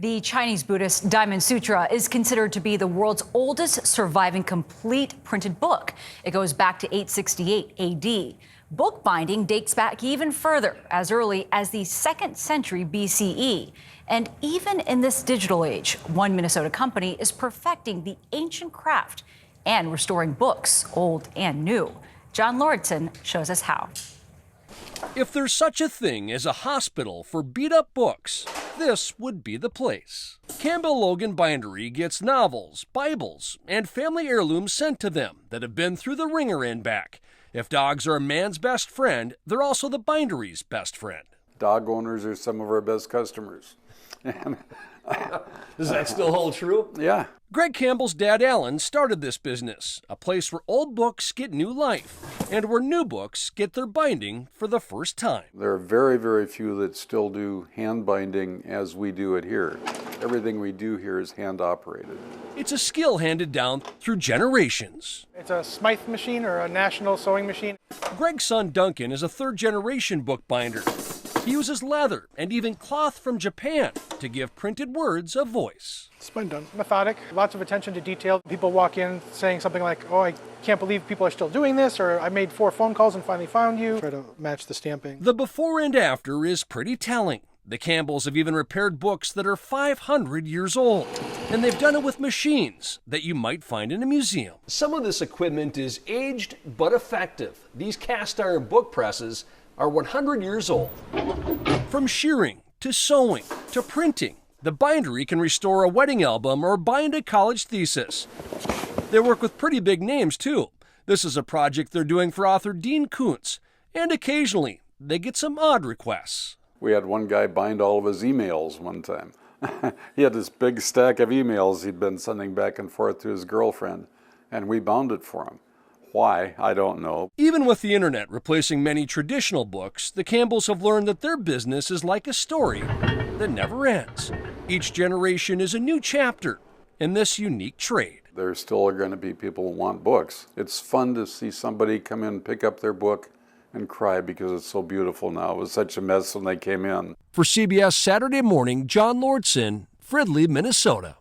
The Chinese Buddhist Diamond Sutra is considered to be the world's oldest surviving complete printed book. It goes back to 868 AD. Bookbinding dates back even further, as early as the 2nd century BCE. And even in this digital age, one Minnesota company is perfecting the ancient craft and restoring books, old and new. John Lauritsen shows us how. If there's such a thing as a hospital for beat-up books, this would be the place. Campbell-Logan Bindery gets novels, Bibles, and family heirlooms sent to them that have been through the ringer and back. If dogs are a man's best friend, they're also the Bindery's best friend. Dog owners are some of our best customers. Does that still hold true? Yeah. Greg Campbell's dad, Alan, started this business, a place where old books get new life and where new books get their binding for the first time. There are very, very few that still do hand binding as we do it here. Everything we do here is hand operated. It's a skill handed down through generations. It's a Smythe machine or a national sewing machine. Greg's son, Duncan, is a third-generation bookbinder. He uses leather and even cloth from Japan to give printed words a voice. It's been done. Methodic, lots of attention to detail. People walk in saying something like, oh, I can't believe people are still doing this, or I made 4 phone calls and finally found you. Try to match the stamping. The before and after is pretty telling. The Campbells have even repaired books that are 500 years old, and they've done it with machines that you might find in a museum. Some of this equipment is aged but effective. These cast iron book presses are 100 years old. From shearing to sewing to printing, the bindery can restore a wedding album or bind a college thesis. They work with pretty big names too. This is a project they're doing for author Dean Koontz, and occasionally they get some odd requests. We had one guy bind all of his emails one time. He had this big stack of emails he'd been sending back and forth to his girlfriend, and we bound it for him. Why? I don't know. Even with the internet replacing many traditional books, the Campbells have learned that their business is like a story that never ends. Each generation is a new chapter in this unique trade. There still are going to be people who want books. It's fun to see somebody come in, pick up their book, and cry because it's so beautiful now. It was such a mess when they came in. For CBS Saturday Morning, John Lauritsen, Fridley, Minnesota.